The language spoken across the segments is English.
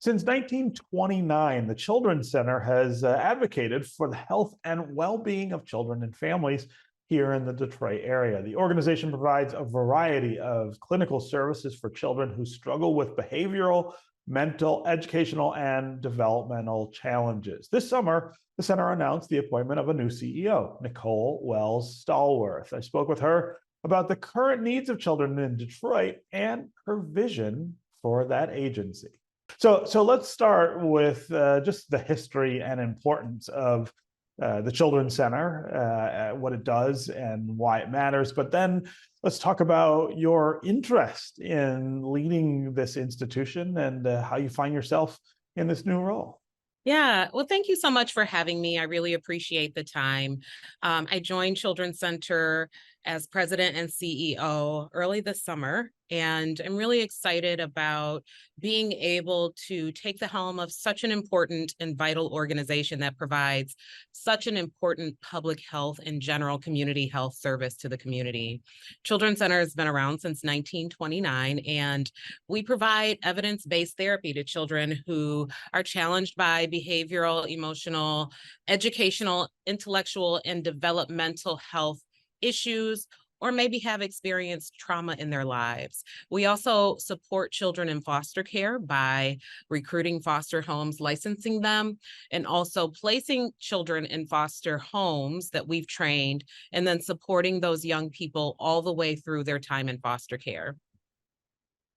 Since 1929, the Children's Center has advocated for the health and well-being of children and families here in the Detroit area. The organization provides a variety of clinical services for children who struggle with behavioral, mental, educational, and developmental challenges. This summer, the center announced the appointment of a new CEO, Nicole Wells Stallworth. I spoke with her about the current needs of children in Detroit and her vision for that agency. So let's start with just the history and importance of the Children's Center, what it does and why it matters. But then let's talk about your interest in leading this institution and how you find yourself in this new role. Yeah, well, thank you so much for having me. I really appreciate the time. I joined Children's Center as president and CEO early this summer, and I'm really excited about being able to take the helm of such an important and vital organization that provides such an important public health and general community health service to the community. Children's Center has been around since 1929, and we provide evidence-based therapy to children who are challenged by behavioral, emotional, educational, intellectual, and developmental health issues, or maybe have experienced trauma in their lives. We also support children in foster care by recruiting foster homes, licensing them, and also placing children in foster homes that we've trained, and then supporting those young people all the way through their time in foster care.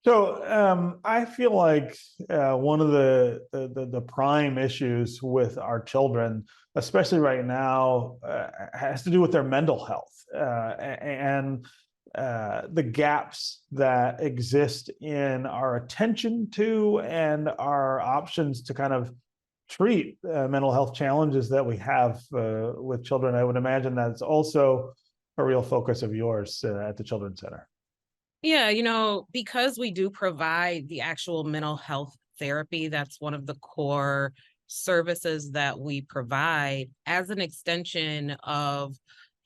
So I feel like one of the prime issues with our children, especially right now, has to do with their mental health and the gaps that exist in our attention to and our options to kind of treat mental health challenges that we have with children. I would imagine that's also a real focus of yours at the Children's Center. Yeah, because we do provide the actual mental health therapy, that's one of the core services that we provide as an extension of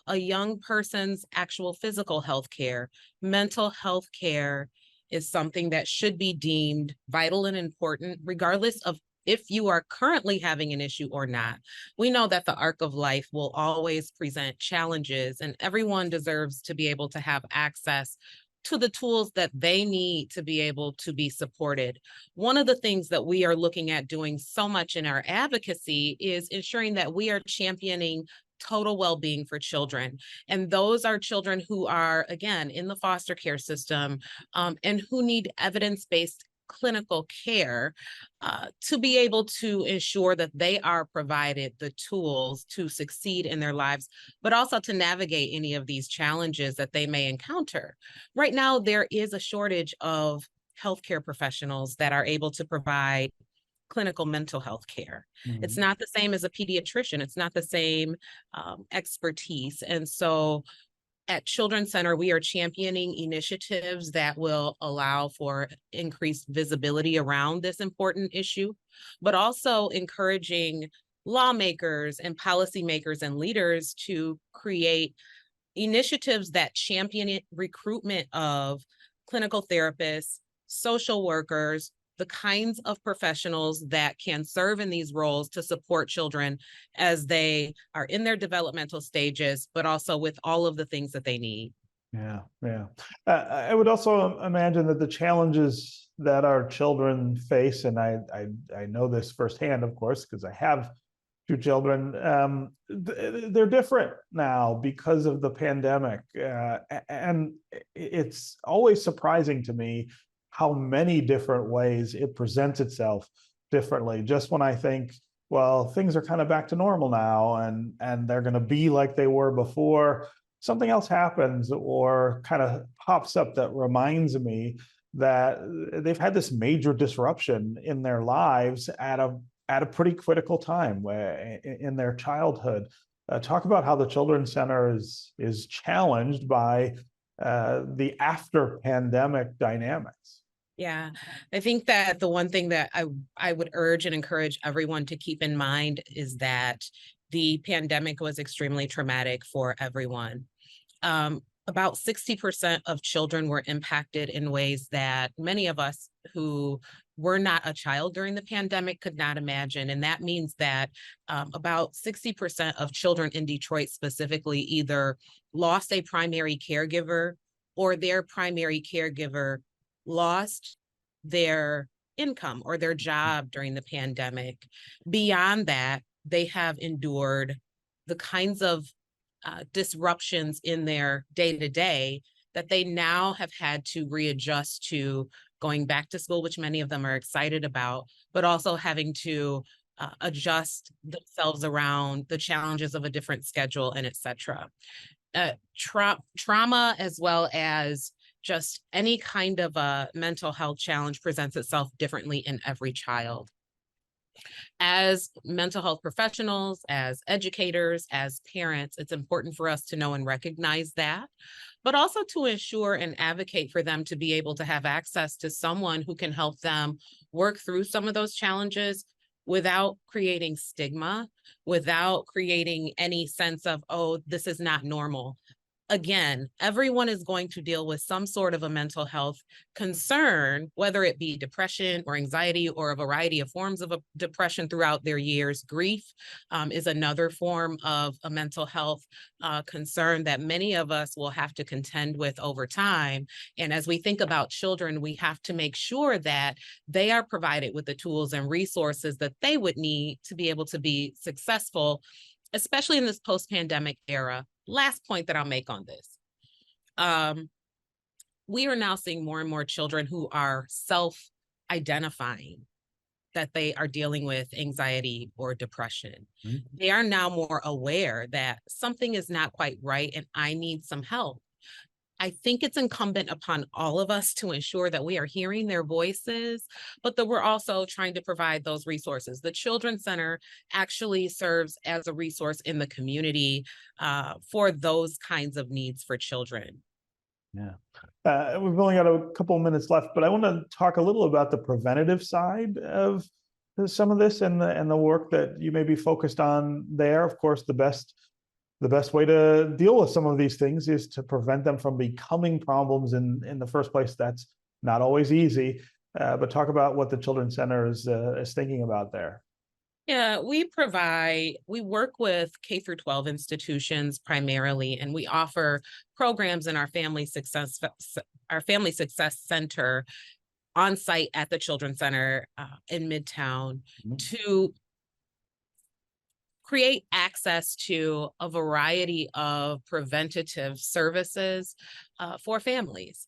a young person's actual physical health care. Mental health care is something that should be deemed vital and important, regardless of if you are currently having an issue or not. We know that the arc of life will always present challenges, and everyone deserves to be able to have access to the tools that they need to be able to be supported. One of the things that we are looking at doing so much in our advocacy is ensuring that we are championing total well-being for children. And those are children who are, again, in the foster care system and who need evidence-based clinical care to be able to ensure that they are provided the tools to succeed in their lives, but also to navigate any of these challenges that they may encounter. Right now, there is a shortage of healthcare professionals that are able to provide clinical mental health care. It's not the same as a pediatrician. It's not the same expertise. And so at Children's Center, we are championing initiatives that will allow for increased visibility around this important issue, but also encouraging lawmakers and policymakers and leaders to create initiatives that champion recruitment of clinical therapists, social workers, the kinds of professionals that can serve in these roles to support children as they are in their developmental stages, but also with all of the things that they need. Yeah. I would also imagine that the challenges that our children face, and I know this firsthand, of course, because I have two children, they're different now because of the pandemic. And it's always surprising to me how many different ways it presents itself differently. Just when I think, well, things are kind of back to normal now and they're going to be like they were before, something else happens or kind of pops up that reminds me that they've had this major disruption in their lives at a pretty critical time in their childhood. Talk about how the Children's Center is challenged by the after pandemic dynamics. Yeah, I think that the one thing that I would urge and encourage everyone to keep in mind is that the pandemic was extremely traumatic for everyone. About 60% of children were impacted in ways that many of us who were not a child during the pandemic could not imagine. And that means that about 60% of children in Detroit specifically either lost a primary caregiver or their primary caregiver lost their income or their job during the pandemic. Beyond that, they have endured the kinds of disruptions in their day-to-day that they now have had to readjust to going back to school, which many of them are excited about, but also having to adjust themselves around the challenges of a different schedule and et cetera. Trauma, as well as just any kind of a mental health challenge, presents itself differently in every child. As mental health professionals, as educators, as parents, it's important for us to know and recognize that, but also to ensure and advocate for them to be able to have access to someone who can help them work through some of those challenges without creating stigma, without creating any sense of, oh, this is not normal. Again, everyone is going to deal with some sort of a mental health concern, whether it be depression or anxiety or a variety of forms of depression throughout their years. Grief is another form of a mental health concern that many of us will have to contend with over time. And as we think about children, we have to make sure that they are provided with the tools and resources that they would need to be able to be successful, especially in this post-pandemic era. Last point that I'll make on this. We are now seeing more and more children who are self-identifying that they are dealing with anxiety or depression. Mm-hmm. They are now more aware that something is not quite right and I need some help. I think it's incumbent upon all of us to ensure that we are hearing their voices, but that we're also trying to provide those resources. The Children's Center actually serves as a resource in the community for those kinds of needs for children. Yeah. We've only got a couple of minutes left, but I want to talk a little about the preventative side of some of this and the work that you may be focused on there. Of course, the best way to deal with some of these things is to prevent them from becoming problems in the first place. That's not always easy, but talk about what the Children's Center is thinking about there. Yeah, we work with K through 12 institutions primarily, and we offer programs in our Family Success Center on site at the Children's Center in Midtown to create access to a variety of preventative services for families.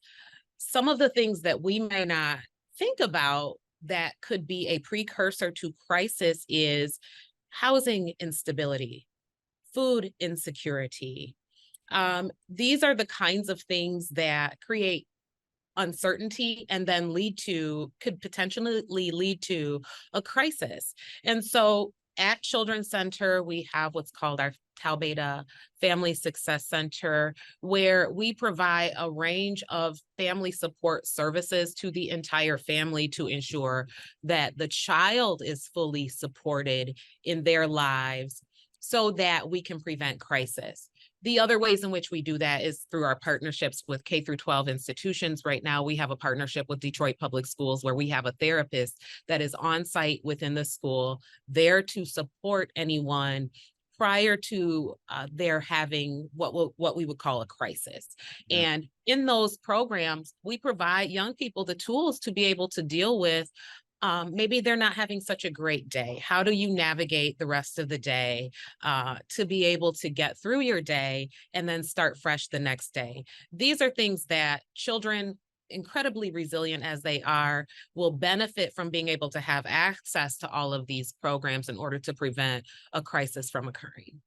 Some of the things that we may not think about that could be a precursor to crisis is housing instability, food insecurity. These are the kinds of things that create uncertainty and then could potentially lead to a crisis. And so at Children's Center, we have what's called our Tau Beta Family Success Center, where we provide a range of family support services to the entire family to ensure that the child is fully supported in their lives so that we can prevent crisis. The other ways in which we do that is through our partnerships with K through 12 institutions. Right now, we have a partnership with Detroit Public Schools where we have a therapist that is on site within the school there to support anyone prior to their having what we would call a crisis. Yeah. And in those programs, we provide young people the tools to be able to deal with maybe they're not having such a great day. How do you navigate the rest of the day to be able to get through your day and then start fresh the next day? These are things that children, incredibly resilient as they are, will benefit from being able to have access to all of these programs in order to prevent a crisis from occurring.